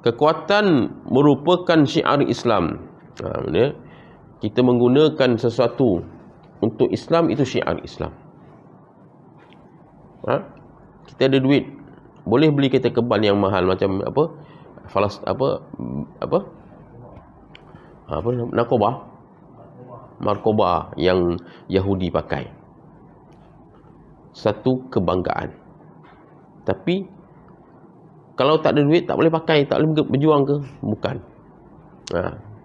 Kekuatan merupakan syiar Islam. Maksudnya kita menggunakan sesuatu untuk Islam, itu syiar Islam. Kita ada duit, boleh beli kereta kebal yang mahal macam narkoba yang Yahudi pakai. Satu kebanggaan. Tapi kalau tak ada duit, tak boleh pakai, tak boleh berjuang ke? Bukan.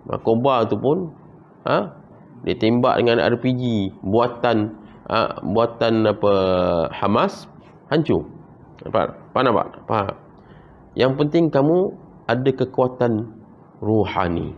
Narkoba tu pun dia tembak dengan RPG buatan Hamas, hancur. Faham? Yang penting kamu ada kekuatan ruhani.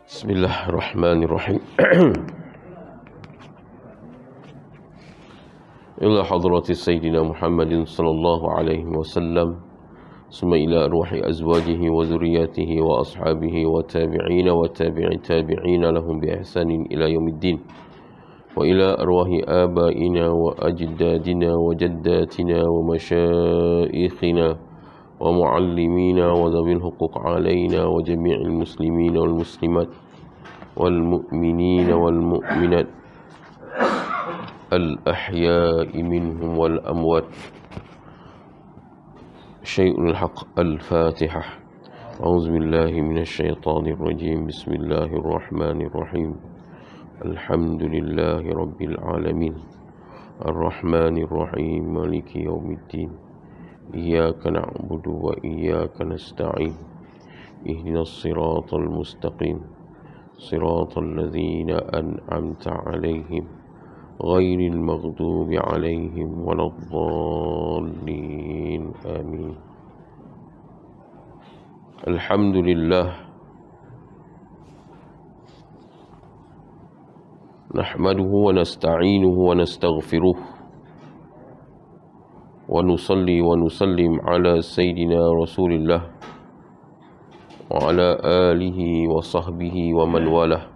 Bismillahirrahmanirrahim. Ila hadrati Sayyidina Muhammadin sallallahu alaihi wasallam, summa ila arwahi azwajihi wa zurriyatihi wa ashabihi wa tabi'ina wa tabi'i tabi'ina lahum bi ihsanin ila yaumiddin, wa ila arwahi abaina wa ajdadina wa jaddatina wa masyaikhina wa muallimina wa dhabil huquq alaina wa jami'il muslimina wal muslimat wal mu'minina wal mu'minat al ahya'i minhum wal amwat. Syai'ul haq. Al-Fatihah. A'udzu billahi minasy syaithanir rajim. Bismillahirrahmanirrahim. Alhamdulillahi rabbil alamin. Ar-Rahmanir Rahim. Maliki yaumiddin. Iyyaka na'budu wa iyyaka nasta'in. Ihdinas siratal mustaqim. Siratal ladzina an'amta 'alaihim ghairil maghdubi 'alaihim waladdallin. Amin. Alhamdulillah. Nahmaduhu wa nasta'inuhu wa nastaghfiruh wa nusalli wa nusallim ala sayyidina Rasulillah wa ala alihi wa sahbihi wa man walah.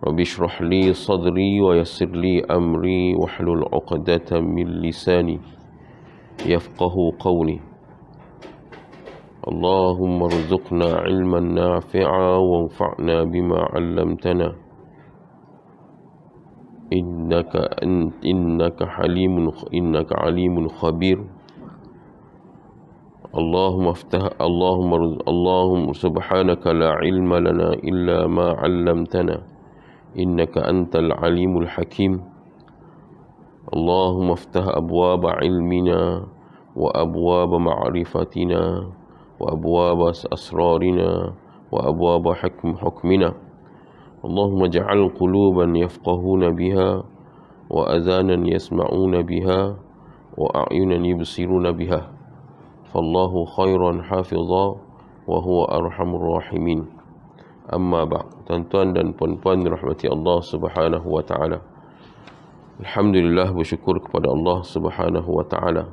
Rabbi shrah li sadri wa yassir li amri wahlul 'uqdatam min lisani yafqahu qawli. Allahumma rzuqna ilman nafi'a wanfa'na bima 'allamtana. Innaka alimun khabir. Allahumma subhanaka la ilma lana illa ma 'allamtana. Innaka antal alimul hakim. Allahumma iftah abwaba ilmina wa abwaba ma'rifatina wa abwaba asrarina wa abwaba hukmina. Allahumma ja'al quluban yafqahuna biha wa adhanan yasma'una biha wa a'yunan yubsiruna biha. Fallahu khairan hafidha wa huwa arhamur rahimin. Amma ba'd. Tuan-tuan dan puan-puan dirahmati Allah Subhanahu wa taala. Alhamdulillah, bersyukur kepada Allah Subhanahu wa taala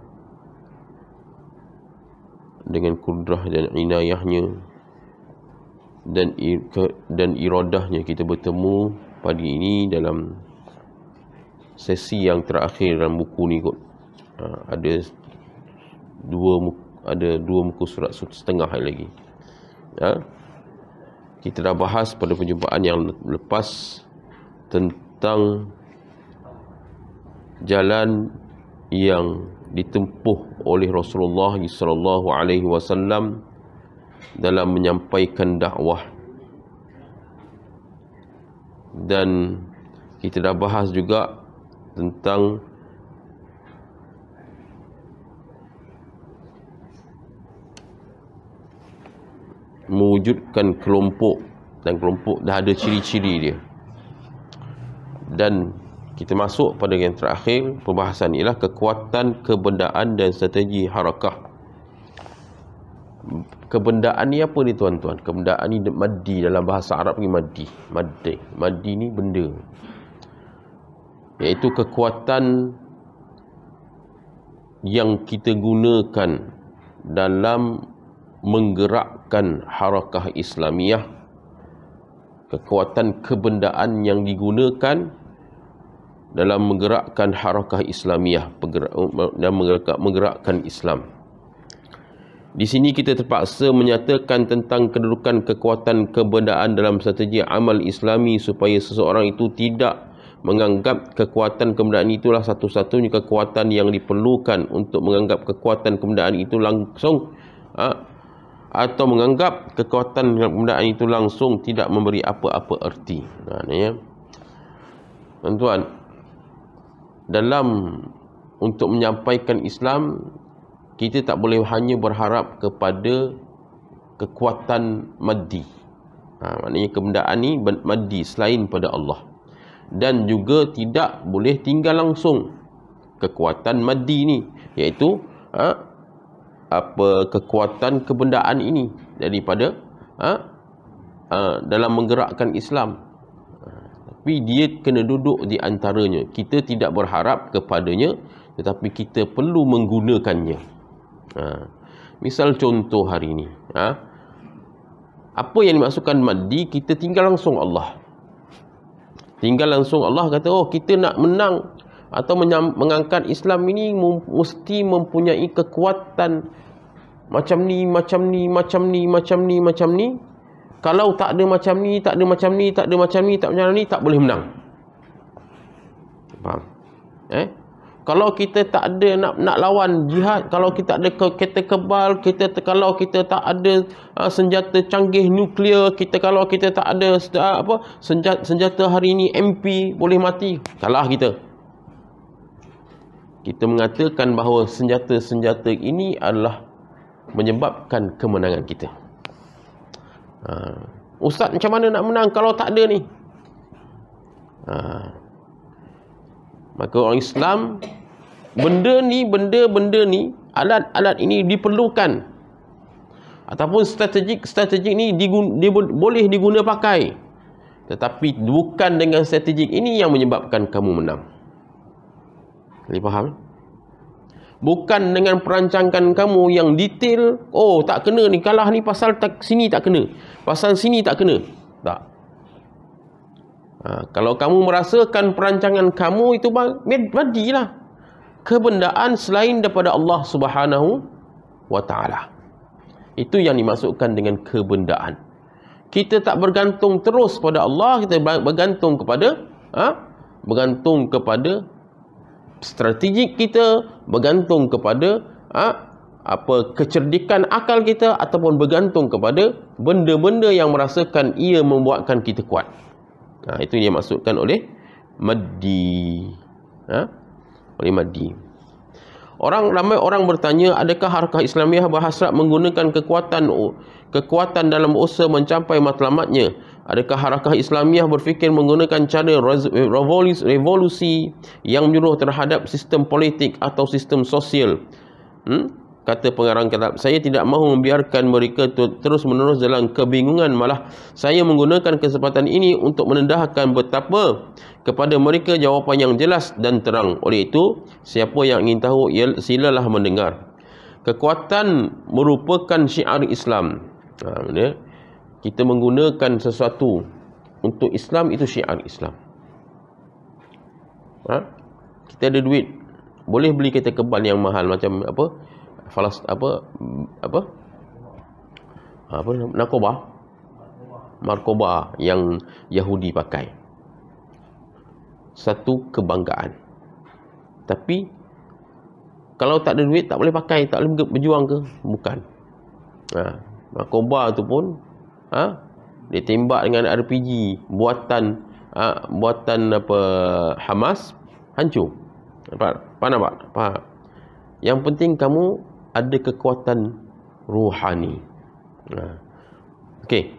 dengan kudrah dan inayahnya dan iradahnya kita bertemu pagi ini dalam sesi yang terakhir dalam buku ni kot. Ada dua muka surat setengah lagi. Kita dah bahas pada perjumpaan yang lepas tentang jalan yang ditempuh oleh Rasulullah sallallahu alaihi wasallam dalam menyampaikan dakwah. Dan kita dah bahas juga tentang mewujudkan kelompok, dan kelompok dah ada ciri-ciri dia. Dan kita masuk pada yang terakhir perbahasan ialah kekuatan kebendaan dan strategi harakah. Kebendaan ni apa ni tuan-tuan? Kebendaan ni maddi, dalam bahasa Arab ni maddi. Maddi ni benda. iaitu kekuatan yang kita gunakan dalam menggerakkan harakah Islamiyah, kekuatan kebendaan yang digunakan dalam menggerakkan harakah Islamiyah, dan menggerakkan Islam. Di sini kita terpaksa menyatakan tentang kedudukan kekuatan kebendaan dalam strategi amal Islami supaya seseorang itu tidak menganggap kekuatan kebendaan itulah satu-satunya kekuatan yang diperlukan, untuk menganggap kekuatan kebendaan itu langsung atau menganggap kekuatan kebendaan itu langsung tidak memberi apa-apa erti. Tuan-tuan, dalam untuk menyampaikan Islam, kita tak boleh hanya berharap kepada kekuatan maddi. Maknanya kebendaan ni maddi selain pada Allah. Dan juga tidak boleh tinggal langsung kekuatan maddi ni, iaitu kekuatan kebendaan ini daripada dalam menggerakkan Islam. Tapi dia kena duduk di antaranya. Kita tidak berharap kepadanya, tetapi kita perlu menggunakannya. Misal contoh hari ini, apa yang dimaksudkan maddi, kita tinggal langsung Allah. Tinggal langsung Allah kata, oh kita nak menang atau mengangkat Islam ini mesti mempunyai kekuatan macam ni, macam ni, macam ni, macam ni, macam ni. Kalau tak ada macam ni, tak ada macam ni, tak ada macam ni, tak macam ni, tak boleh menang. Faham? Kalau kita tak ada nak lawan jihad, kalau kita ada kereta kebal, kalau kita tak ada senjata canggih nuklear, kalau kita tak ada senjata hari ini MP boleh mati, kalah kita. Kita mengatakan bahawa senjata-senjata ini adalah menyebabkan kemenangan kita. Ustaz, macam mana nak menang kalau tak ada ni? Maka orang Islam, benda ni, alat-alat ini diperlukan, ataupun strategik ni boleh diguna pakai, tetapi bukan dengan strategik ini yang menyebabkan kamu menang. Kalian faham? Bukan dengan perancangan kamu yang detail, oh tak kena ni, kalah ni pasal sini tak kena, pasal sini tak kena. Tak. Kalau kamu merasakan perancangan kamu itu madilah kebendaan selain daripada Allah Subhanahu wa Ta'ala. Itu yang dimaksudkan dengan kebendaan. Kita tak bergantung terus pada Allah, kita bergantung kepada strategik kita, bergantung kepada kecerdikan akal kita, ataupun bergantung kepada benda-benda yang merasakan ia membuatkan kita kuat. Itu yang dimaksudkan oleh maddi. Oleh maddi. Ramai orang bertanya, adakah harakah Islamiyah berhasrat menggunakan kekuatan dalam usaha mencapai matlamatnya? Adakah harakah Islamiyah berfikir menggunakan cara revolusi yang menyuruh terhadap sistem politik atau sistem sosial? Kata pengarang kitab, saya tidak mahu membiarkan mereka terus-menerus dalam kebingungan, malah saya menggunakan kesempatan ini untuk menendahkan betapa kepada mereka jawapan yang jelas dan terang. Oleh itu, siapa yang ingin tahu, silalah mendengar. Kekuatan merupakan syiar Islam. Kita menggunakan sesuatu untuk Islam, itu syiar Islam. Kita ada duit, boleh beli kereta kebal yang mahal macam narkoba yang Yahudi pakai. Satu kebanggaan. Tapi kalau tak ada duit, tak boleh pakai, tak boleh berjuang ke? Bukan. Narkoba tu pun dia tembak dengan RPG buatan Hamas, hancur. Faham tak? Faham. Yang penting kamu ada kekuatan rohani. Okey.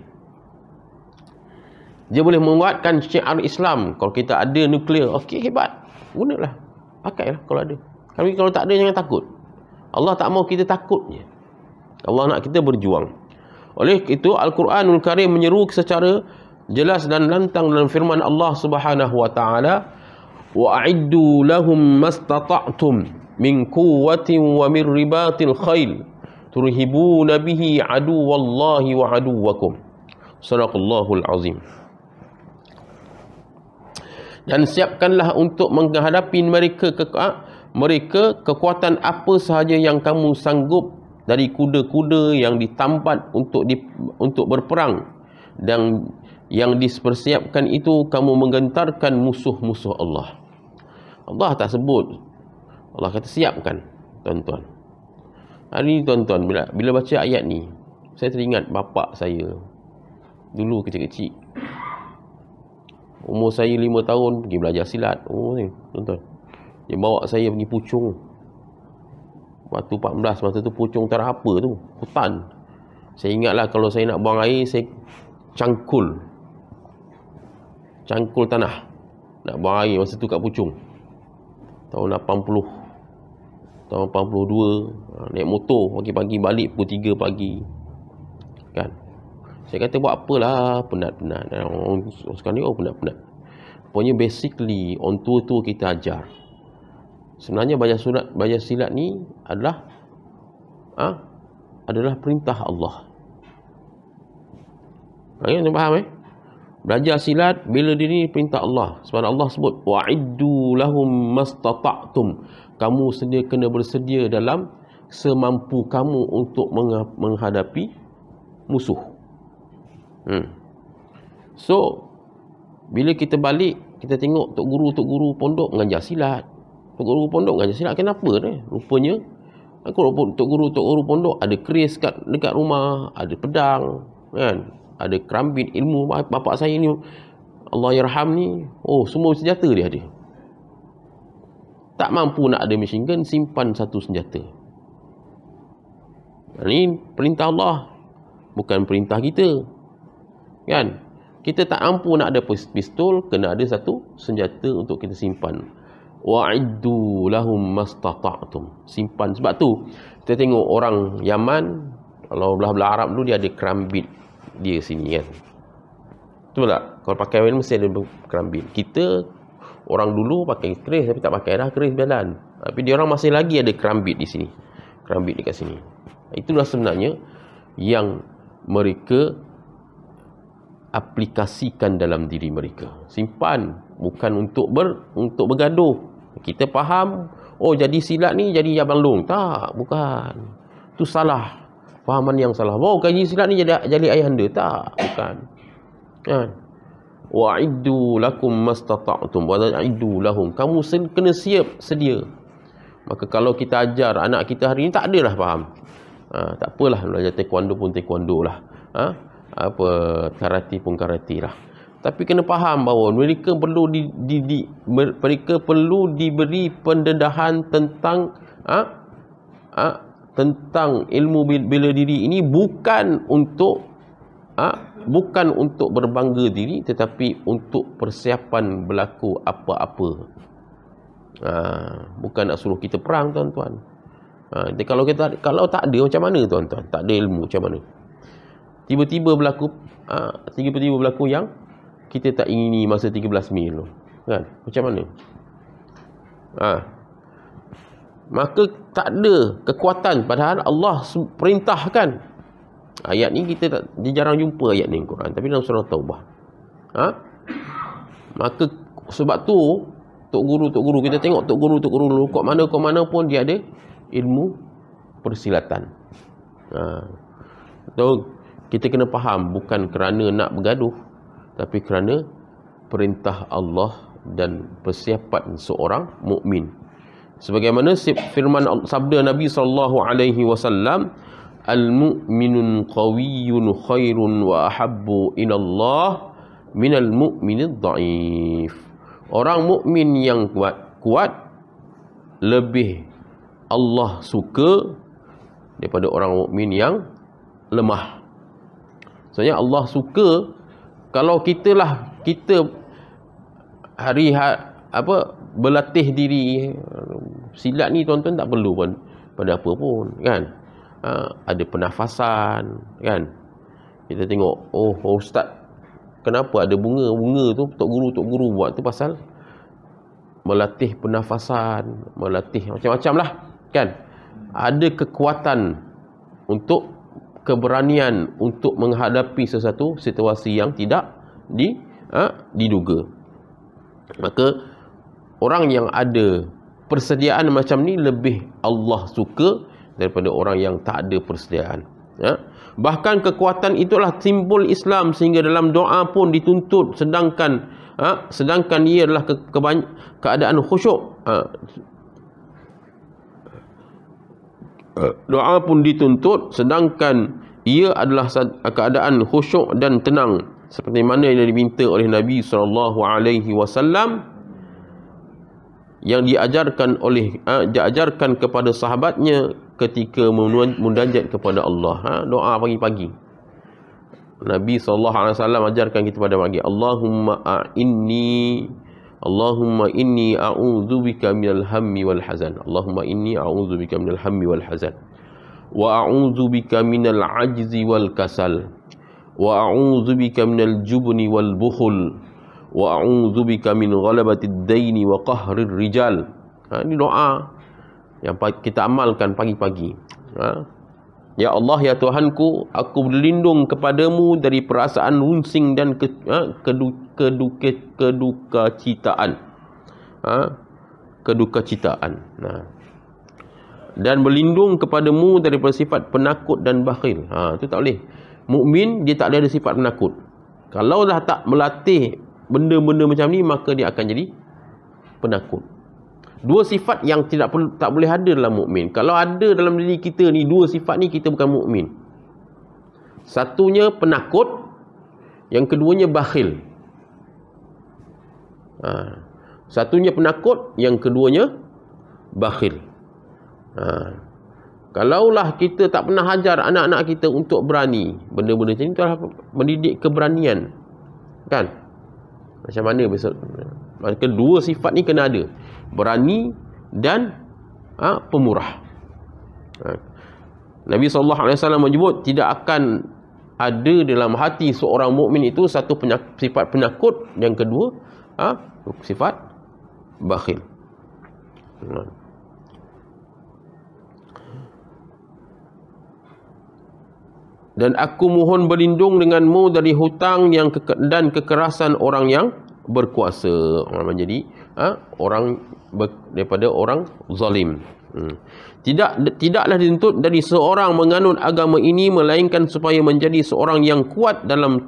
Dia boleh menguatkan syiar Islam. Kalau kita ada nuklear, okey, hebat. Gunalah. Pakailah kalau ada. Tapi kalau tak ada, jangan takut. Allah tak mahu kita takut je. Allah nak kita berjuang. Oleh itu, Al-Quranul Karim menyeru secara jelas dan lantang dalam firman Allah Subhanahu wa Ta'ala, wa a'iddu lahum mastata'tum min quwwatin wa min ribatil khail turhibuna bihi aduwallahi wa aduwakum. Sadaqallahul azim. Dan siapkanlah untuk menghadapi mereka kekuatan apa sahaja yang kamu sanggup dari kuda-kuda yang ditambat untuk berperang, dan yang dipersiapkan itu kamu menggentarkan musuh-musuh Allah. Allah tak sebut, Allah kata siapkan, tuan-tuan. Hari ni tuan-tuan, bila baca ayat ni, saya teringat bapak saya dulu kecil-kecil. Umur saya 5 tahun pergi belajar silat. Tuan-tuan, dia bawa saya pergi Puchong. Waktu 14, masa tu Puchong tak ada apa tu, hutan. Saya ingatlah kalau saya nak buang air, saya cangkul tanah nak buang air masa tu kat Puchong. Tahun 80, tahun 82, naik motor pagi-pagi balik pukul 3 pagi. Kan? Saya kata buat apalah, penat-penat. Orang sekarang ni penat-penat. Pokoknya basically on tua-tua kita ajar. Sebenarnya belajar silat ni adalah perintah Allah. Kalian faham Belajar silat bila diri perintah Allah. Sebab Allah sebut wa'iddu lahum mastata'tum. Kamu kena bersedia dalam semampu kamu untuk menghadapi musuh. So bila kita balik, kita tengok tok guru pondok mengajar silat. Tok guru pondok mengajar silat, kenapa rupanya tok guru pondok ada keris dekat rumah, ada pedang, kan? Ada kerambit ilmu. Bapak saya ni, Allah yarham ni, semua senjata dia ada. Tak mampu nak ada machine gun, simpan satu senjata. Ini perintah Allah, bukan perintah kita. Kan? Kita tak mampu nak ada pistol, kena ada satu senjata untuk kita simpan. Wa'iddu lahum mastata'tum. Simpan. Sebab tu kita tengok orang Yaman, kalau belah-belah Arab dulu dia ada kerambit dia sini, kan. Betul tak? Kalau pakai mesti ada kerambit. Kita orang dulu pakai keris, tapi tak pakai dah keris jalan. Tapi dia orang masih lagi ada kerambit di sini. Kerambit dekat sini. Itulah sebenarnya yang mereka aplikasikan dalam diri mereka. Simpan, bukan untuk bergaduh. Kita faham, jadi silat ni jadi Abang Long. Tak, bukan. Itu salah. Fahaman yang salah. Jadi silat ni jadi ayahanda. Tak, bukan. Kan? Wa'iddu lakum mastata'tum wa'iddu lahum. Kamu kena sedia. Maka kalau kita ajar anak kita hari ni, tak adalah faham. Tak apalah, belajar taekwondo pun taekwondo lah. Karate pun karate lah. Tapi kena faham bahawa mereka perlu diberi pendedahan tentang ilmu bela diri ini, bukan untuk berbangga diri, tetapi untuk persiapan berlaku apa-apa. Bukan nak suruh kita perang, tuan-tuan. Kalau tak ada, macam mana, tuan-tuan? Tak ada ilmu, macam mana? Tiba-tiba berlaku yang kita tak ingini masa 13 Mei tu, kan? Macam mana? Maka tak ada kekuatan, padahal Allah perintahkan. Ayat ni kita jarang jumpa ayat ni Quran, tapi dalam surah Taubah. Maka sebab tu tok guru kita tengok tok guru dulu, kok mana pun dia ada ilmu persilatan. Kita kena faham, bukan kerana nak bergaduh, tapi kerana perintah Allah dan persiapan seorang mukmin. Sebagaimana firman sabda Nabi SAW, al-mu'minun qawiyyun khairun wa ahabbu ila Allah minal mu'minid dha'if. Orang mukmin yang kuat lebih Allah suka daripada orang mukmin yang lemah. Sebenarnya Allah suka kalau kita berlatih diri. Silat ni, tuan-tuan, tak perlu pun pada apa pun, kan? Ada pernafasan, kan? Kita tengok, ustaz, kenapa ada bunga tu tok guru buat tu pasal melatih pernafasan, melatih macam-macam lah, kan? Ada kekuatan untuk keberanian untuk menghadapi sesuatu situasi yang tidak diduga. Maka orang yang ada persediaan macam ni lebih Allah suka daripada orang yang tak ada persediaan. Bahkan kekuatan itulah simbol Islam, sehingga dalam doa pun dituntut, sedangkan ia adalah keadaan khusyuk. Doa pun dituntut sedangkan ia adalah keadaan khusyuk dan tenang, seperti mana yang diminta oleh Nabi SAW, yang diajarkan kepada sahabatnya ketika munajat kepada Allah. Doa pagi-pagi Nabi SAW ajarkan kita pada pagi, Allahumma inni a'udzubika minal hammi wal hazan. Allahumma inni a'udzubika minal hammi wal hazan. Wa a'udzubika minal ajzi wal kasal. Wa a'udzubika minal jubni wal bukhul. Wa a'udzubika min ghalabatid daini wa qahrir rijal. Ini doa yang kita amalkan pagi-pagi. Ya Allah, ya Tuhanku, aku berlindung kepadamu dari perasaan runsing dan kedukacitaan. Kedukacitaan. Dan berlindung kepadamu daripada sifat penakut dan bakhil. Itu tak boleh. Mukmin dia tak ada sifat penakut. Kalau dah tak melatih benda-benda macam ni, maka dia akan jadi penakut. Dua sifat yang tak boleh ada dalam mukmin. Kalau ada dalam diri kita ni dua sifat ni, kita bukan mukmin. Satunya penakut, yang keduanya bakhil. Satunya penakut, yang keduanya bakhil. Kalaulah kita tak pernah ajar anak-anak kita untuk berani, benda-benda macam ni, itu adalah mendidik keberanian, kan? Macam mana besok? Maka dua sifat ni kena ada, berani dan pemurah. Nabi SAW menyebut tidak akan ada dalam hati seorang mukmin itu satu sifat penakut, yang kedua sifat bakhil. Dan aku mohon berlindung denganmu dari hutang dan kekerasan orang yang berkuasa. Jadi daripada orang zalim. Tidaklah dituntut dari seorang menganut agama ini melainkan supaya menjadi seorang yang kuat dalam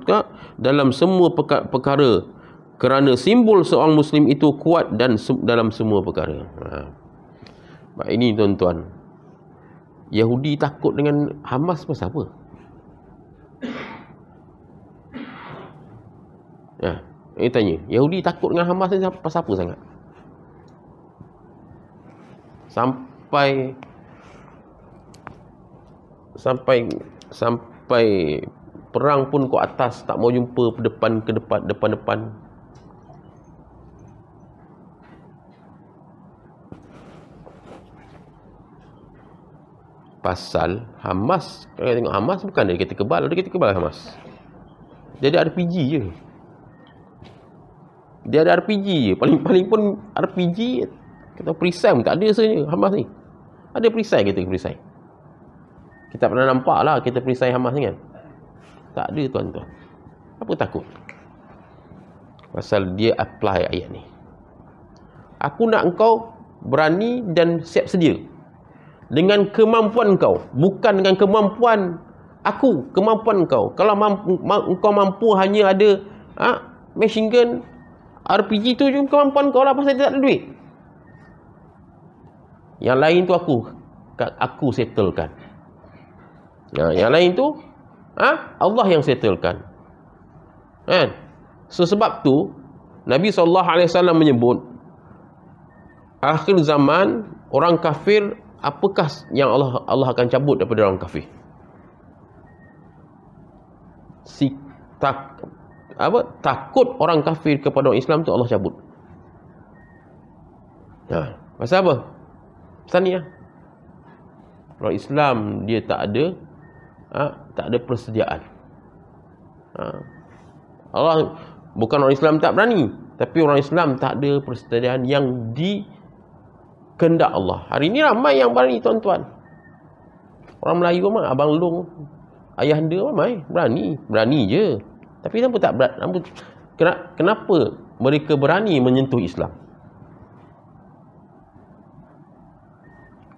semua perkara, kerana simbol seorang Muslim itu kuat dalam semua perkara. Ini tuan-tuan, Yahudi takut dengan Hamas pasal apa? Ini tanya, Yahudi takut dengan Hamas ni pasal apa sangat? Sampai perang pun ke atas, tak mau jumpa depan. Pasal Hamas, kalau kita tengok Hamas bukan ada kereta kebal, Hamas. Dia ada RPG je. Paling pun RPG, kata perisai pun tak ada sebenarnya Hamas ni. Ada perisai perisai. Kita pernah nampak lah kereta perisai Hamas ni kan. Tak ada tuan-tuan. Apa takut? Pasal dia apply ayat ni. Aku nak engkau berani dan siap sedia dengan kemampuan engkau, bukan dengan kemampuan aku. Kemampuan engkau. Kalau engkau mampu hanya ada machine gun, RPG tu je kemampuan kau lah, pasal dia tak ada duit. Yang lain tu aku settlekan. Yang lain tu Allah yang settlekan. Kan? So sebab tu Nabi SAW menyebut akhir zaman orang kafir, apakah yang Allah akan cabut daripada orang kafir? Takut orang kafir kepada orang Islam tu Allah cabut. Pasal apa? Pasal ni lah. Orang Islam dia tak ada persediaan. Allah, bukan orang Islam tak berani, Tapi orang Islam tak ada persediaan yang kehendak Allah. Hari ini ramai yang berani, tuan-tuan. Orang Melayu ramai, abang long, ayah anda ramai berani je. Tapi kenapa mereka berani menyentuh Islam?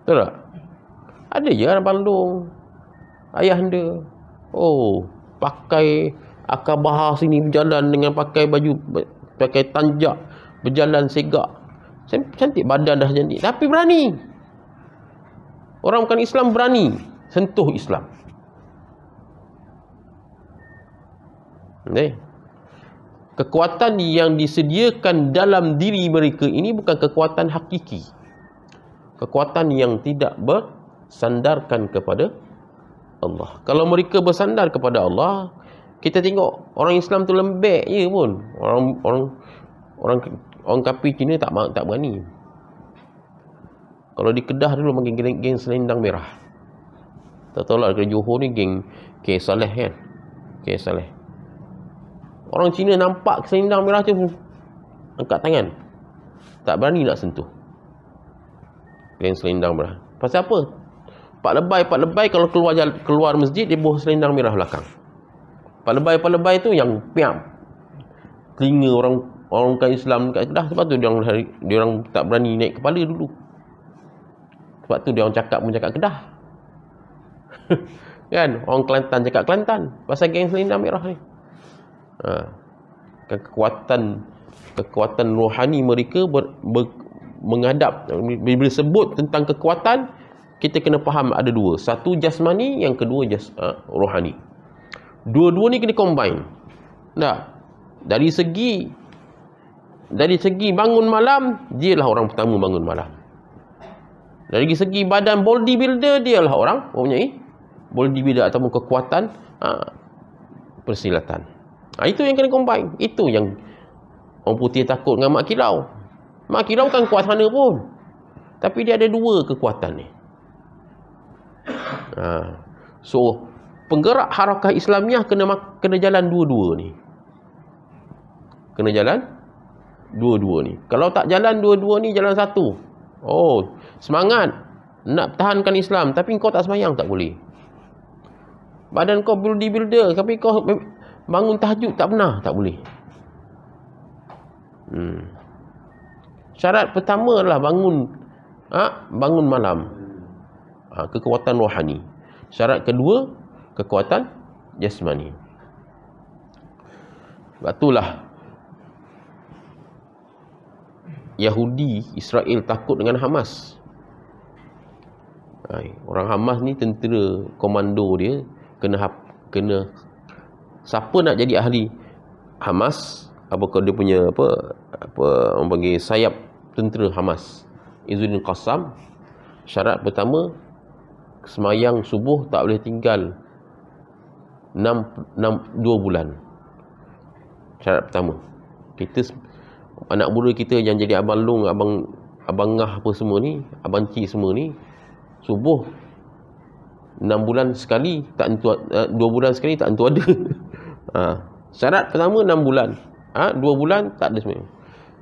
Betul tak? Ada je abang long, ayah anda, pakai akar bahar sini, berjalan dengan pakai baju, pakai tanjak, berjalan segak, cantik, badan dah cantik, tapi berani. Orang bukan Islam berani sentuh Islam. Kekuatan yang disediakan dalam diri mereka ini bukan kekuatan hakiki, kekuatan yang tidak bersandarkan kepada Allah. Kalau mereka bersandar kepada Allah, kita tengok orang Islam tu lembek je pun. Orang kafir Cina tak berani. Kalau di Kedah dulu panggil geng selendang merah. Tak tahu lah ke Johor ni geng K Saleh kan. K Saleh. Orang Cina nampak selendang merah tu angkat tangan. Tak berani nak sentuh geng selendang merah. Pasal apa? Pak lebay kalau keluar masjid dia bawa selendang merah belakang. Pak lebay tu yang piam telinga orang bukan Islam kat Kedah. Sebab tu dia orang tak berani naik kepala dulu. Sebab tu dia orang cakap Kedah. Kan orang Kelantan cakap Kelantan pasal geng selendang merah ni. Kekuatan rohani mereka menghadap. Bila sebut tentang kekuatan, kita kena faham ada dua. Satu jasmani, yang kedua rohani. Dua-dua ni kena combine. Dari segi bangun malam, dialah orang pertama bangun malam. Dari segi badan bodybuilder, dialah orang mempunyai bodybuilder ataupun kekuatan persilatan. Itu yang kena combine. Itu yang orang putih takut dengan Mak Kilau. Mak Kilau kan kuat sana pun, tapi dia ada dua kekuatan ni. So penggerak harakah Islamiah kena jalan dua-dua ni. Kalau tak jalan dua-dua ni, jalan satu. Semangat nak pertahankan Islam, tapi kau tak semayang, tak boleh. Badan kau bodybuilder, tapi kau bangun tahajud tak pernah, tak boleh. Syarat pertama adalah bangun malam. Kekuatan rohani. Syarat kedua, kekuatan jasmani. Sebab itulah Yahudi Israel takut dengan Hamas. Orang Hamas ni tentera komando dia kena siapa nak jadi ahli Hamas, apakah dia punya apa orang panggil sayap tentera Hamas, Izzuddin Qassam, syarat pertama semayang subuh tak boleh tinggal 2 bulan. Syarat pertama. Kita anak muda kita yang jadi abang long, abang ngah apa semua ni, abang cik semua ni, subuh 6 bulan sekali tak tentu, 2 bulan sekali tak tentu ada. Syarat pertama 6 bulan. 2 bulan tak ada semayang.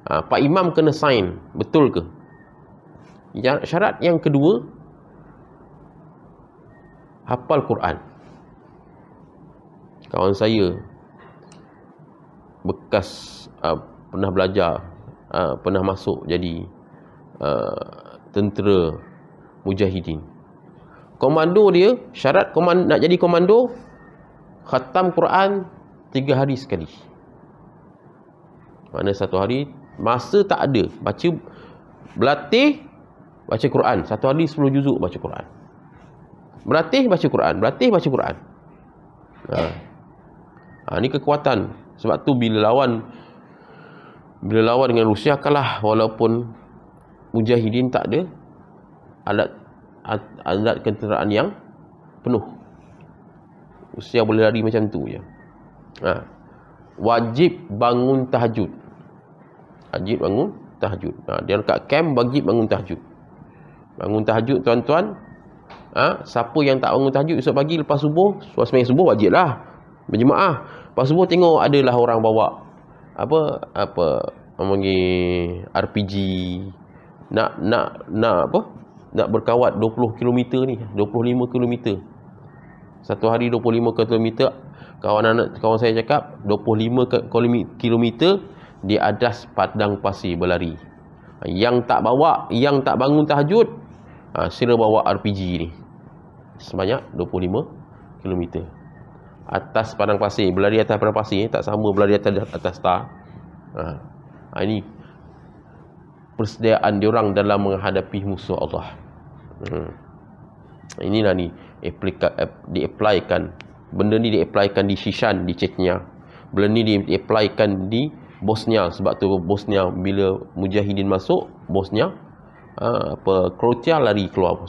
Pak Imam kena sign, betul ke? Syarat yang kedua, hafal Quran. Kawan saya bekas pernah belajar, pernah masuk jadi tentera mujahidin. Komando dia, syarat nak jadi komando, khatam Quran 3 hari sekali. Mana satu hari masa tak ada, berlatih baca Quran. Satu hari 10 juzuk baca Quran. Berlatih baca Quran. Ni kekuatan. Sebab tu bila lawan dengan Rusia kalah, walaupun mujahidin tak ada alat kenderaan yang penuh. Rusia boleh lari macam tu je. Wajib bangun tahajud. Dia dekat camp wajib bangun tahajud. Bangun tahajud, tuan-tuan. Siapa yang tak bangun tahajud esok pagi lepas subuh, sembahyang subuh wajib lah berjemaah. Lepas subuh tengok adalah orang bawa panggil RPG, nak apa? Nak berkawat 20 km ni, 25 km. Satu hari 25 km. Kawan saya cakap 25 km di atas padang pasir berlari. Yang tak bangun tahajud, sila bawa RPG ni. Sebanyak 25 km. Atas padang pasir, berlari atas padang pasir, tak sama berlari atas star. Ini persediaan diorang dalam menghadapi musuh Allah. Inilah ni di-applykan. Benda ni di-applykan di Shishan, di Chechnya. Benda ni di-applykan di Bosnia. Sebab tu Bosnia, bila Mujahidin masuk Bosnia, Croatia lari keluar.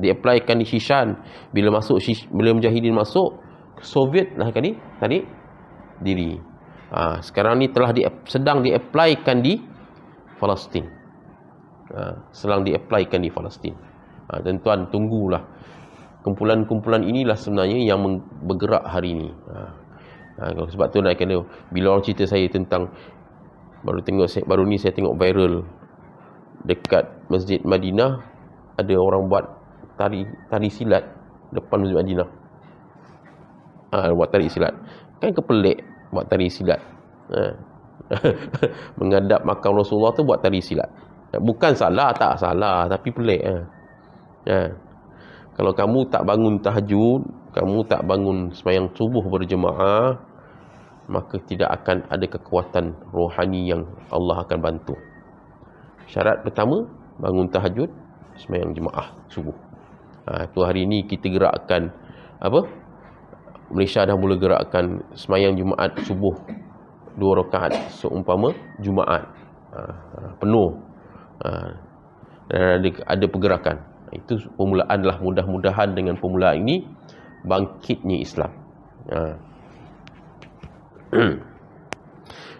Di-applykan di Shishan. Bila Mujahidin masuk, Soviet lah tadi diri. Sekarang ni sedang di-applykan di Palestin. Sedang di-applykan di Palestin. Tuan-tuan, tunggulah. Kumpulan-kumpulan inilah sebenarnya yang bergerak hari ini. Sebab tu nak kena, bila orang cerita saya tentang, baru ni saya tengok viral dekat Masjid Madinah, ada orang buat tari silat depan Masjid Madinah. Buat tari silat. Kan kepelik buat tari silat. Menghadap makam Rasulullah tu buat tari silat. Bukan salah, tak salah, tapi pelik. Kalau kamu tak bangun tahajud, kamu tak bangun sembahyang subuh berjemaah, maka tidak akan ada kekuatan rohani yang Allah akan bantu. Syarat pertama, bangun tahajud, sembahyang jemaah subuh. Tu hari ni kita gerakkan apa? Malaysia dah mula gerakkan sembahyang Jumaat subuh 2 rakaat seumpama Jumaat. Penuh. Dan ada pergerakan. Itu permulaan lah. Mudah-mudahan dengan permulaan ini bangkitnya Islam.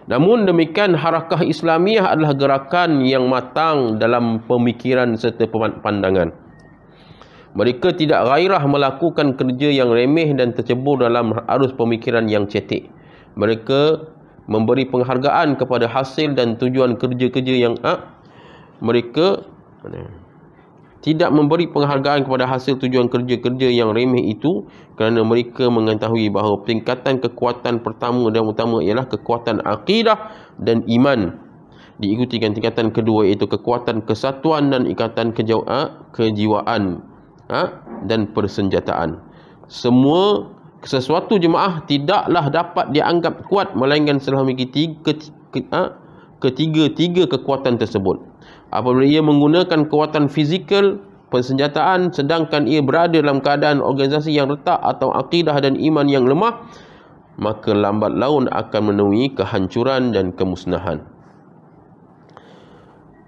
Namun demikian, harakah Islamiah adalah gerakan yang matang dalam pemikiran serta pandangan. Mereka tidak gairah melakukan kerja yang remeh dan tercebur dalam arus pemikiran yang cetek. Mereka memberi penghargaan kepada hasil dan tujuan kerja-kerja yang mereka tidak memberi penghargaan kepada hasil tujuan kerja-kerja yang remeh itu, kerana mereka mengetahui bahawa tingkatan kekuatan pertama dan utama ialah kekuatan akidah dan iman, diikuti dengan tingkatan kedua iaitu kekuatan kesatuan dan ikatan kejiwaan dan persenjataan. Sesuatu jemaah tidaklah dapat dianggap kuat melainkan setelah memiliki ketiga kekuatan tersebut. Apabila ia menggunakan kekuatan fizikal, persenjataan, sedangkan ia berada dalam keadaan organisasi yang retak atau akidah dan iman yang lemah, maka lambat laun akan menemui kehancuran dan kemusnahan.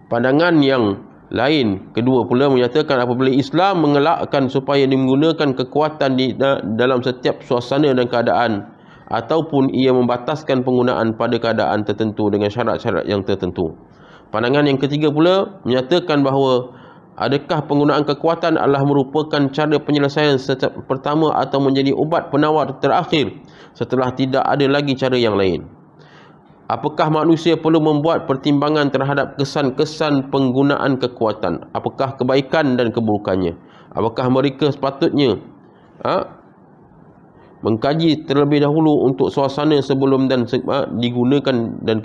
Pandangan yang lain kedua pula menyatakan apabila Islam mengelakkan supaya menggunakan kekuatan dalam setiap suasana dan keadaan, ataupun ia membataskan penggunaan pada keadaan tertentu dengan syarat-syarat yang tertentu. Pandangan yang ketiga pula menyatakan bahawa adakah penggunaan kekuatan adalah merupakan cara penyelesaian pertama atau menjadi ubat penawar terakhir setelah tidak ada lagi cara yang lain. Apakah manusia perlu membuat pertimbangan terhadap kesan-kesan penggunaan kekuatan? Apakah kebaikan dan keburukannya? Apakah mereka sepatutnya mengkaji terlebih dahulu untuk suasana sebelum dan digunakan dan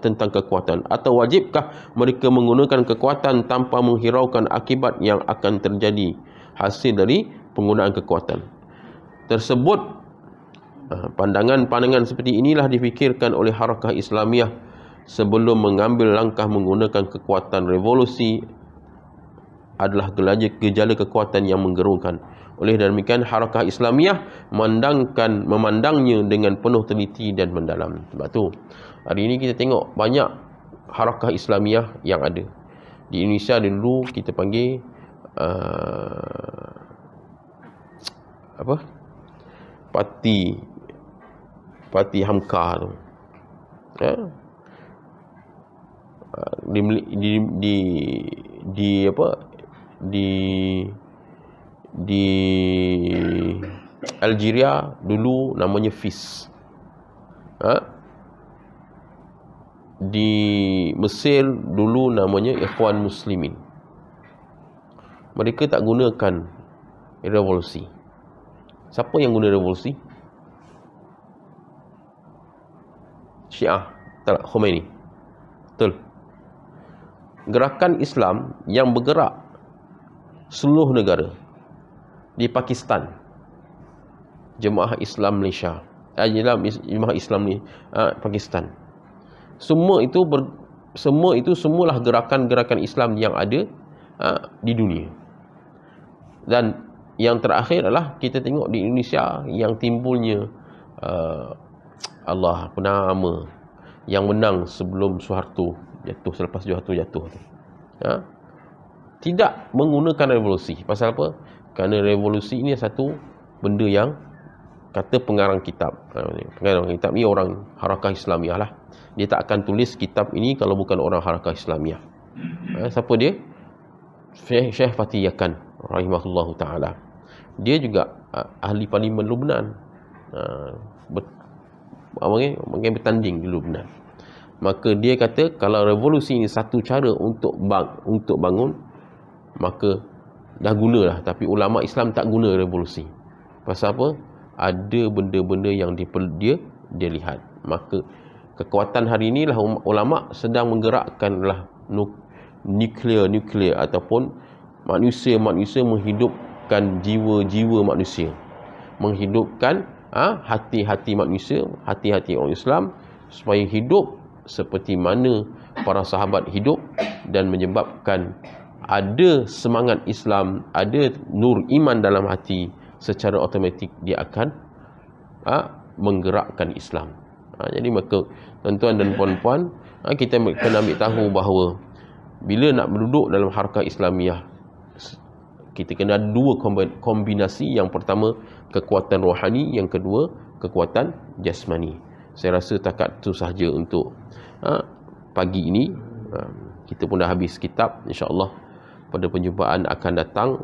tentang kekuatan, atau wajibkah mereka menggunakan kekuatan tanpa menghiraukan akibat yang akan terjadi hasil dari penggunaan kekuatan tersebut? Pandangan-pandangan seperti inilah difikirkan oleh harakah Islamiah sebelum mengambil langkah menggunakan kekuatan. Revolusi adalah gejala kekuatan yang menggerunkan. Oleh demikian, harakah Islamiah memandangnya dengan penuh teliti dan mendalam. Sebab tu hari ini kita tengok banyak harakah Islamiah yang ada. Di Indonesia dulu kita panggil Parti Hamka tu. Di Algeria dulu namanya FIS. di Mesir dulu namanya Ikhwan Muslimin. Mereka tak gunakan revolusi. Siapa yang guna revolusi? Syiah, tak, Khomeini. Betul. Gerakan Islam yang bergerak seluruh negara. Di Pakistan, Jemaah Islam Malaysia, Jemaah Islam ni Pakistan. Semualah gerakan-gerakan Islam yang ada di dunia. Dan yang terakhir adalah kita tengok di Indonesia yang timbulnya Allah apa nama yang menang sebelum Soeharto jatuh, selepas Soeharto jatuh tu. Tidak menggunakan revolusi. Pasal apa? Kerana revolusi ini satu benda yang kata pengarang kitab. Pengarang kitab ni orang Harakah Islamiah lah. Dia tak akan tulis kitab ini kalau bukan orang Harakah Islamiah. Siapa dia? Syekh Fatih Yakan rahimahullahu ta'ala. Dia juga ahli parlimen Lubnan. Mungkin bertanding di Lubnan. Maka dia kata kalau revolusi ini satu cara untuk bangun, maka dah gunalah. Tapi ulama Islam tak guna revolusi. Pasal apa? Ada benda-benda yang dia lihat. Maka kekuatan hari inilah ulama sedang menggerakkanlah nuklear ataupun manusia menghidupkan jiwa-jiwa manusia, menghidupkan hati-hati manusia, hati-hati orang Islam supaya hidup seperti mana para sahabat hidup, dan menyebabkan ada semangat Islam, ada nur iman dalam hati, secara automatik dia akan menggerakkan Islam. Jadi maka tuan-tuan dan puan-puan, kita kena ambil tahu bahawa bila nak duduk dalam Harakah Islamiah, kita kena ada dua kombinasi. Yang pertama kekuatan rohani, yang kedua kekuatan jasmani. Saya rasa takat itu sahaja untuk pagi ini. Kita pun dah habis kitab. InsyaAllah pada perjumpaan akan datang.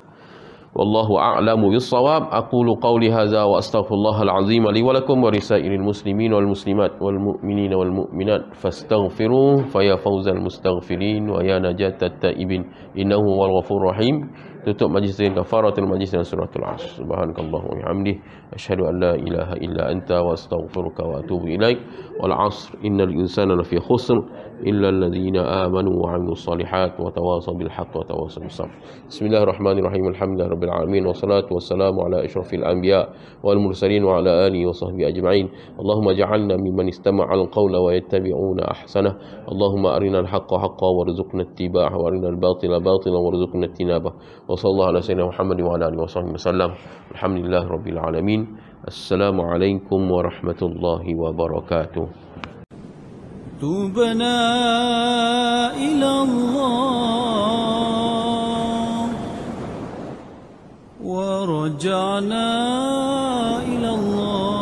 Wallahu a'lamu bis-shawab. Aqulu qawli hadza wa astaghfirullahal azim li wa lakum wa lisairil muslimin wal muslimat wal mu'minin wal mu'minat fastaghfiruhu fa ya fawzal mustaghfirin wa ya najatat taibin innahu wal ghafurur rahim. Tutup majlis dengan kafaratul majlis dan suratul asr. Subhanakallah wa bihamdih asyhadu an la ilaha illa anta wa astaghfiruka wa atubu ilaik. Wal asr innal insana lafi khusr illa alladhina amanu wa 'amilus solihat wa tawasaw bil haqq wa tawasaw bis sabr. Bismillahirrahmanirrahim. Alhamdulillahirabbil alamin wassalatu wassalamu ala asyrafil anbiya wal mursalin wa ala alihi wa sahbihi ajma'in. Allahumma ja'alna mimman istama'al qawla wa yattabi'una ahsanah. Allahumma arinal haqqa haqqan warzuqna ittiba'ah wa arinal batila batilan warzuqna ijtinabah. Wassallallahu ala sayyidina Muhammad wa ala alihi wasallam. Alhamdulillahirabbil alamin. Assalamualaikum warahmatullahi wabarakatuh. تُوبَنَا إِلَى اللَّهِ وَرَجَعْنَا إِلَى اللَّهِ